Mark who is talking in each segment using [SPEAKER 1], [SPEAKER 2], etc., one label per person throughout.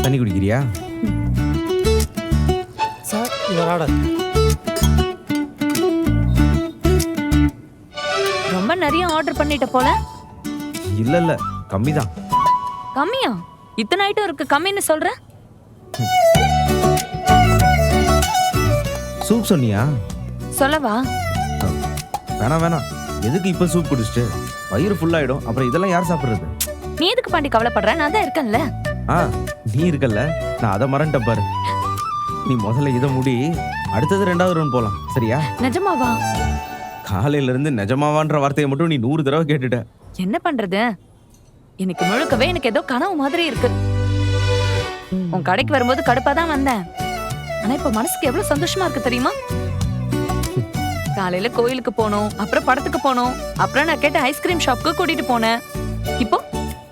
[SPEAKER 1] தண்ணி குடிக்கிறியா?
[SPEAKER 2] Sir your order.
[SPEAKER 3] ரொம்ப நிறைய ஆர்டர் பண்ணிட்ட போல.
[SPEAKER 1] இல்ல கம்மிதான்.
[SPEAKER 3] கம்மியா? இத்தனை ஐட்டம் இருக்கு, கம்மின்னு சொல்ற?
[SPEAKER 1] சூப் சொன்னியா?
[SPEAKER 3] சொல்லவா?
[SPEAKER 1] வேணாம். எதுக்கு இப்ப சூப் குடிச்சிட்டு வயிறு ஃபுல் ஆயிடும். அப்புறம் இதெல்லாம் யார் சாப்பிடுறது?
[SPEAKER 3] நீ எதுக்கு பாண்டி கவலைப்படுற? நான் தான் இருக்கேன்ல.
[SPEAKER 1] நீ இருக்கல்ல, நான் அதை மறந்துட்டேன் பாரு. நீ முதல்ல இதை முடி, அடுத்தது 2வது ரவுண்ட் போலாம். சரியா?
[SPEAKER 3] நிஜமாவா?
[SPEAKER 1] காலையில இருந்து நிஜமாவான்ற வார்த்தையை மட்டும் நீ 100 தடவை கேட்டுட்ட.
[SPEAKER 3] என்ன பண்றது? எனக்கு முழுக்கவே எனக்கு ஏதோ கனவு மாதிரி இருக்கு. உன் கடைக்கு வரும்போது கடுப்பா தான் வந்தேன். ஆனா இப்ப மனசுக்கு எவ்வளவு சந்தோஷமா இருக்கு தெரியுமா? காலையில கோயிலுக்கு போனோம், அப்புறம் படத்துக்கு போனோம், அப்புறம் நான் கேட்ட ஐஸ்கிரீம் ஷாப்க்கு கூட்டிட்டு போனேன். இப்போ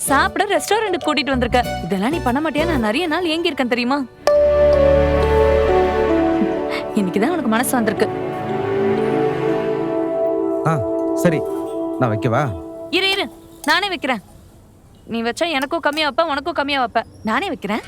[SPEAKER 3] சாப்பிட ரெஸ்டாரண்ட்டுக்கு கூட்டிட்டு வந்திருக்க. இதெல்லாம் நீ பண்ண மாட்டியா? நான் நிறைய நாள் ஏங்கி இருக்கேன் தெரியுமா? இன்னைக்குதான் உனக்கு மனசு வந்திருக்கு.
[SPEAKER 1] சரி, நான் வைக்கவா?
[SPEAKER 3] இரு நானே வைக்கிறேன். நீ வச்சா எனக்கும் கம்மியா வைப்ப, உனக்கும் கம்மியா வைப்ப. நானே வைக்கிறேன்.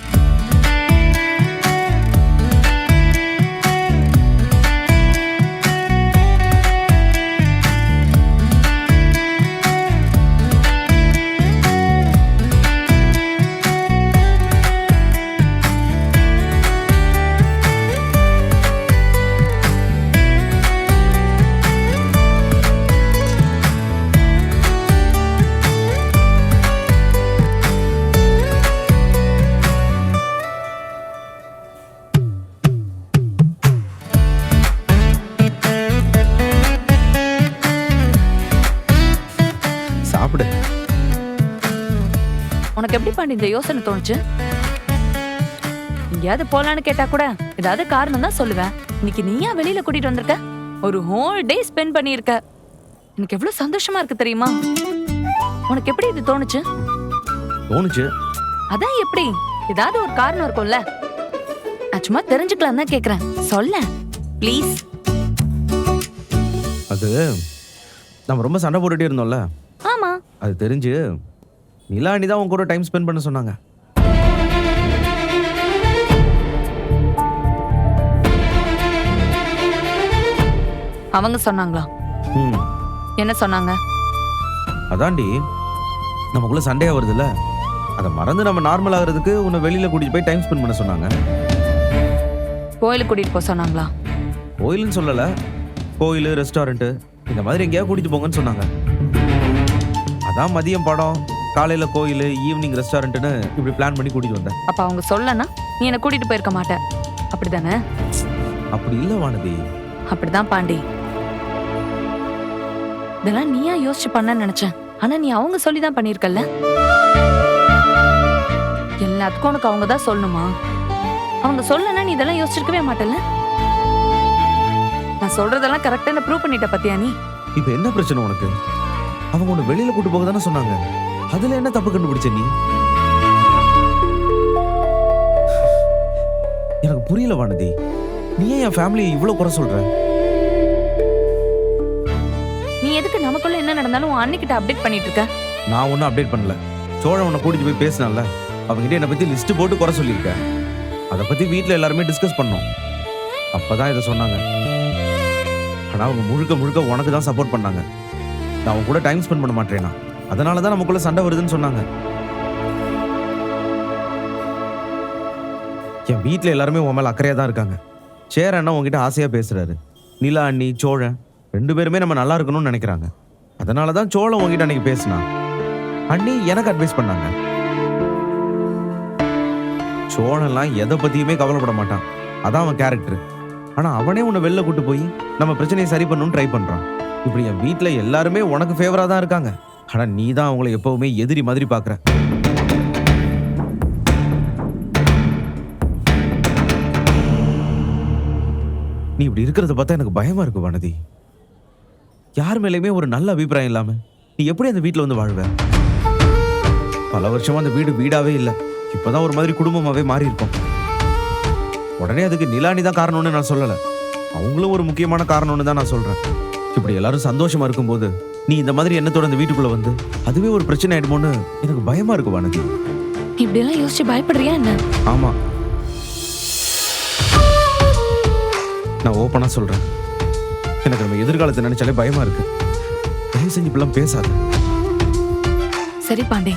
[SPEAKER 1] சாப்பிடு.
[SPEAKER 3] உனக்கு எப்படி பாண்டி இந்த யோசனை தோணுச்சு? எங்கேயாவது போலான்னு கேட்டா கூட ஏதாவது காரணம் தான் சொல்லுவேன். இன்னைக்கு நீயா வெளியில கூட்டிட்டு வந்திருக்க, ஒரு ஹோல் டே ஸ்பெண்ட் பண்ணியிருக்க. எனக்கு எவ்வளவு சந்தோஷமா இருக்கு தெரியுமா? உனக்கு எப்படி இது தோணுச்சு? அதான் எப்படி? ஏதாவது ஒரு காரணம் இருக்கும்ல. நான் சும்மா தெரிஞ்சுக்கலாம் தான் கேக்குறேன். சொல்ல ப்ளீஸ்.
[SPEAKER 1] அது நம்ம ரொம்ப சண்டை போட்டுட்டே இருந்தோம்ல.
[SPEAKER 3] ஆமா.
[SPEAKER 1] அது தெரிஞ்சு நிலானி தான் உன் கூட டைம் ஸ்பெண்ட் பண்ண சொன்னாங்க.
[SPEAKER 3] அவங்க சொன்னாங்களா? என்ன சொன்னாங்க?
[SPEAKER 1] அதாண்டி, நமக்குள்ள சண்டையா வருதுல்ல, அதை மறந்து நம்ம நார்மல் ஆகிறதுக்கு உன்னை வெளியில கூட்டிட்டு போய் டைம் ஸ்பெண்ட் பண்ண சொன்னாங்க.
[SPEAKER 3] கோயிலுக்கு கூட்டிட்டு போக சொன்னாங்களா?
[SPEAKER 1] கோயிலுன்னு சொல்லல, கோயில், ரெஸ்டாரண்ட் இந்த மாதிரி எங்கேயாவது கூட்டிட்டு போங்கன்னு சொன்னாங்க. அதான் மதியம் படம், காலையில கோயில், ஈவினிங் ரெஸ்டாரண்ட்னு இப்படி பிளான் பண்ணி கூட்டிட்டு வந்தேன்.
[SPEAKER 3] அப்ப அவங்க சொல்லனா நீ என்ன கூட்டிட்டு போயிருக்க மாட்ட, அப்படிதானே?
[SPEAKER 1] அப்படி இல்ல வானதி.
[SPEAKER 3] அப்படிதான் பாண்டி. இதெல்லாம் நீயா யோசிச்சு பண்ண நினைச்சேன். ஆனா நீ அவங்க சொல்லிதான் பண்ணிருக்கல்ல. எல்லாத்துக்கும் உனக்கு அவங்க தான் சொல்லணுமா? அவங்க சொல்லனா நீ இதெல்லாம் யோசிச்சிருக்கவே மாட்டல்ல. நான் சொல்றதெல்லாம் கரெக்டான ப்ரூவ் பண்ணிட்ட பத்தியா நீ?
[SPEAKER 1] இப்ப என்ன பிரச்சனை உனக்கு? அவங்க உன்னை வெளியில கூட்டு போக தானே சொன்னாங்க. அதுல என்ன தப்பு கண்டுபிடிச்ச நீ? எனக்கு புரியல வானதி. நீ ஏன் என் ஃபேமிலியை இவ்வளவு குறை சொல்ற?
[SPEAKER 3] நீ எதுக்கு நமக்குள்ள என்ன நடந்தாலும் உன் அண்ணிக்கிட்ட அப்டேட் பண்ணிட்டு இருக்க?
[SPEAKER 1] நான் ஒன்னும் அப்டேட் பண்ணல. சோழன் உன்னை கூட்டிட்டு போய் பேசினால, அவங்ககிட்ட என்னை பத்தி லிஸ்ட் போட்டு குறை சொல்லியிருக்கேன். அதை பத்தி வீட்டுல எல்லாருமே டிஸ்கஸ் பண்ணோம். அப்பதான் இதை சொன்னாங்க. ஆனா அவங்க முழுக்க உனக்கு தான் சப்போர்ட் பண்ணாங்க. நான் அவங்க கூட டைம் ஸ்பெண்ட் பண்ண மாட்டேனா, அதனாலதான் நமக்குள்ள சண்டை வருதுன்னு சொன்னாங்க. என் வீட்டுல எல்லாருமே உன் மேல அக்கறையா தான் இருக்காங்க. சேர அண்ணா உங்ககிட்ட ஆசையா பேசுறாரு. நிலா அண்ணி, சோழன் 2 பேருமே நம்ம நல்லா இருக்கணும்னு நினைக்கிறாங்க. அதனாலதான் சோழன் உங்ககிட்ட அன்னைக்கு பேசினா. அண்ணி எனக்கு அட்வைஸ் பண்ணாங்க. சோழன்லாம் எதை பத்தியுமே கவலைப்பட மாட்டான், அதான் அவன் கேரக்டர். ஆனா அவனே உன்னை வெளில கூட்டு போய் நம்ம பிரச்சனையை சரி பண்ணணும்னு ட்ரை பண்றான். இப்படி என் வீட்டுல எல்லாருமே உனக்கு ஃபேவரா தான் இருக்காங்க. ஆனா நீ தான் அவங்களை எப்பவுமே எதிரி மாதிரி பாக்குற. நீ இப்படி இருக்கிறத பார்த்தா எனக்கு பயமா இருக்கு வானதி. யார் மேலேயுமே ஒரு நல்ல அபிப்பிராயம் இல்லாம நீ எப்படி அந்த வீட்டுல வந்து வாழ்வ? பல வருஷமா அந்த வீடு வீடாவே இல்லை. இப்பதான் ஒரு மாதிரி குடும்பமாவே மாறி இருக்கும். உடனே அதுக்கு நிலானி தான் காரணம்னு நான் சொல்லல, அவங்களும் ஒரு முக்கியமான காரணம்னு தான் நான் சொல்றேன். இப்படி எல்லாரும் சந்தோஷமா இருக்கும்போது நீ இந்த மாதிரி எண்ணத்தோட அந்த வீட்டுக்குள்ள வந்து அதுவே ஒரு பிரச்சனை ஆயிடுமோன்னு எனக்கு பயமா இருக்கு வானதி.
[SPEAKER 3] இப்படி எல்லாம் யோசிச்சு பயப்படுறியா என்ன?
[SPEAKER 1] ஆமா, நான் ஓப்பனா சொல்றேன். எனக்கு நம்ம எதிர்காலத்தை நினைச்சாலே பயமா இருக்கு. தயவு செஞ்சு இப்படிலாம் பேசாத.
[SPEAKER 3] சரி பாண்டி,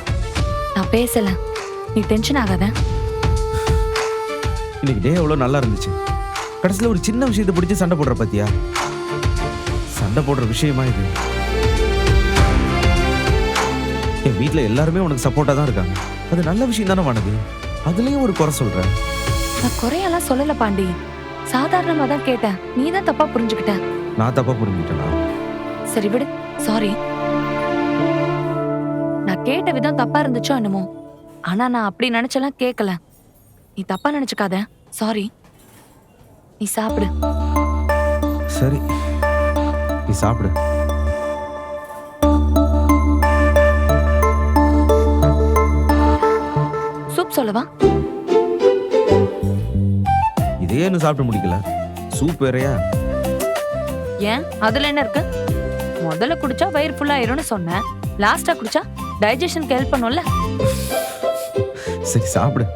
[SPEAKER 3] நான் பேசல, நீ டென்ஷன் ஆகாத.
[SPEAKER 1] இன்னைக்கு டே எவ்வளவு நல்லா இருந்துச்சு. கடைசியில ஒரு சின்ன விஷயத்தை பிடிச்சி சண்டை போடுற பாத்தியா? சண்டை போடுற விஷயமா இது? என் வீட்டுல எல்லாருமே உனக்கு சப்போர்ட்டா தான் இருக்காங்க. அது நல்ல விஷயம் தானே வானதி. அதுலயும் ஒரு குறை சொல்ற?
[SPEAKER 3] நான் குறையெல்லாம் சொல்லல பாண்டி, சாதாரணமா தான் கேட்டேன். நீ தான் தப்பா புரிஞ்சுக்கிட்ட.
[SPEAKER 1] நான் தப்பா புரிஞ்சுக்கிட்டேனா?
[SPEAKER 3] சரி விடு, சாரி. நான் கேட்ட விதம் தப்பா இருந்துச்சோ என்னமோ, ஆனா நான் அப்படி நினைச்செல்லாம் கேட்கல. நீ தப்பா நினைச்சுக்காத, சாரி. நீ சாப்பிடு.
[SPEAKER 1] சரி, நீ சாப்பிடு.
[SPEAKER 3] சூப் சொல்லவா?
[SPEAKER 1] இதே இன்னும் சாப்பிட்டு முடிக்கல, சூப் வேறயா?
[SPEAKER 3] ஏன், அதுல என்ன இருக்கு? முதல்ல குடிச்சா வயிறு ஃபுல் ஆயிரும்னு சொன்னேன். லாஸ்டா குடிச்சா டைஜஷனுக்கு ஹெல்ப் பண்ணும்ல.
[SPEAKER 1] சரி சாப்பிடு.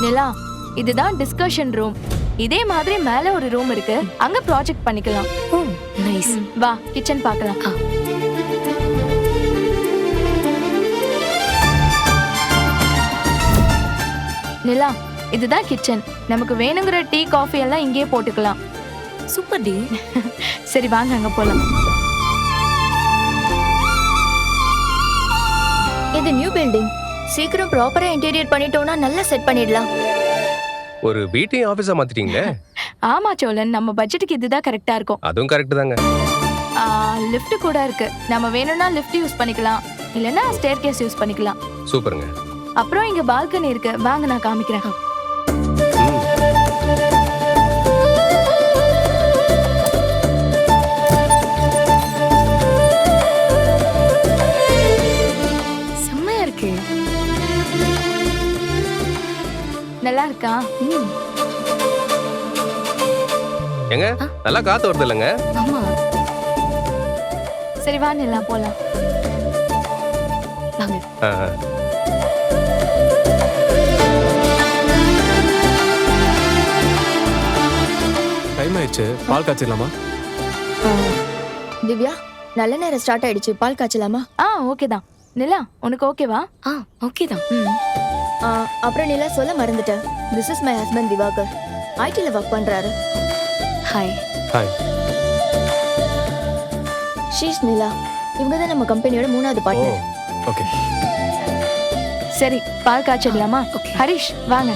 [SPEAKER 2] நிலா, இதுதான் டிஸ்கஷன் ரூம். இதே மாதிரி மேல ஒரு ரூம் இருக்கு, அங்க ப்ராஜெக்ட் பண்ணிக்கலாம்.
[SPEAKER 3] ஓ நைஸ்.
[SPEAKER 2] வா கிச்சன் பார்க்கலாம். நிலா, இதுதான் கிச்சன். நமக்கு வேணுங்கிற டீ காஃபி எல்லாம் இங்கேயே போட்டுக்கலாம்.
[SPEAKER 3] சூப்பர் டி.
[SPEAKER 2] சரி வாங்க அங்க போலாம்.
[SPEAKER 4] இது நியூ பில்டிங். சீக்கிரம் ப்ராப்பரா இன்டீரியர் பண்ணிட்டோம்னா நல்லா செட் பண்ணிடலாம்.
[SPEAKER 5] ஒரு வீட்டையும் ஆபீஸா மாத்திட்டீங்களே.
[SPEAKER 2] ஆமா சோழன், நம்ம பட்ஜெட்டுக்கு இதுதான் கரெக்டா இருக்கும்.
[SPEAKER 5] அதுவும் கரெக்ட் தாங்க.
[SPEAKER 2] லிஃப்ட் கூட இருக்கு. நம்ம வேணும்னா லிஃப்ட் யூஸ் பண்ணிக்கலாம், இல்லனா ஸ்டேர் கேஸ் யூஸ் பண்ணிக்கலாம்.
[SPEAKER 5] சூப்பருங்க.
[SPEAKER 2] அப்புறம் இங்க பால்கனி இருக்கு, வாங்க நான் காமிக்கிறேன்.
[SPEAKER 3] செம்மையா இருக்கு.
[SPEAKER 2] நல்லா இருக்கா?
[SPEAKER 5] ஏங்க நல்லா காத்து வருது இல்லைங்க?
[SPEAKER 3] ஆமா.
[SPEAKER 2] சரி வா நிலா போலாம்.
[SPEAKER 3] வாங்க.
[SPEAKER 6] டைம் ஆயிடுச்சு, பால் காய்ச்சிடலாமா?
[SPEAKER 4] திவ்யா, நல்ல நேரம் ஸ்டார்ட் ஆயிடுச்சு, பால் காய்ச்சலாமா?
[SPEAKER 2] ஓகே தான். நிலா, உனக்கு ஓகேவா?
[SPEAKER 3] ஓகே தான்.
[SPEAKER 4] அப்புறம் நிலா சொல்ல மறந்துட்டேன். This is my husband Diwakar. ஐடில ஒர்க் பண்றாரு.
[SPEAKER 3] ஹாய்.
[SPEAKER 6] ஹாய்.
[SPEAKER 4] ஷீஸ் நிலா. இவங்க தான் நம்ம கம்பெனியோட 3வது
[SPEAKER 6] ஓ
[SPEAKER 4] பார்ட்னர்.
[SPEAKER 6] ஓகே.
[SPEAKER 2] சரி பால் காய்ச்சிடலாமா?
[SPEAKER 3] Okay.
[SPEAKER 2] ஹரிஷ் வாங்க.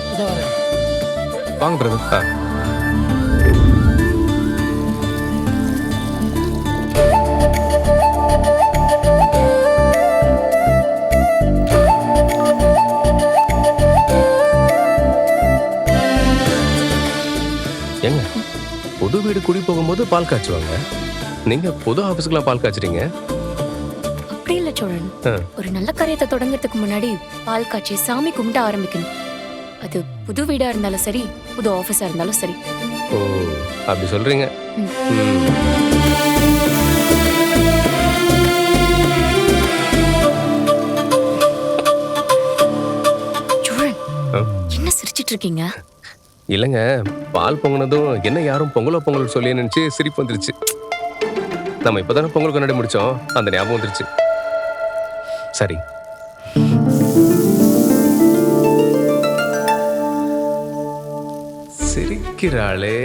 [SPEAKER 6] வாங்க பிரதர்.
[SPEAKER 5] ஏங்க புது வீடு குடி போகும்போது பால் காய்ச்சுவாங்க, நீங்க புது ஆபீஸ்க்குலாம் பால் காய்ச்சுறீங்க?
[SPEAKER 7] அப்படி இல்ல சோழன்.
[SPEAKER 5] ஆ.
[SPEAKER 7] ஒரு நல்ல காரியத்தை தொடங்கறதுக்கு முன்னாடி பால் காய்ச்சி சாமி கும்பிட்டு ஆரம்பிக்கணும். அது புது வீடா இருந்தாலும் சரி, புது ஆபீஸா இருந்தாலும் சரி.
[SPEAKER 5] ஓ அப்படி சொல்றீங்க.
[SPEAKER 7] ம். சோழன், என்ன சிரிச்சிட்டு இருக்கீங்க?
[SPEAKER 5] இல்லைங்க, பால் பொங்கினதும் என்ன யாரும் பொங்கல் சொல்லி நினைச்சு சிரிப்பு வந்துருச்சு. நம்ம இப்பதானே பொங்கல் கொண்டாடி முடிச்சோம், அந்த ஞாபகம் வந்துருச்சு. சரி. சிரிக்கிறாளே.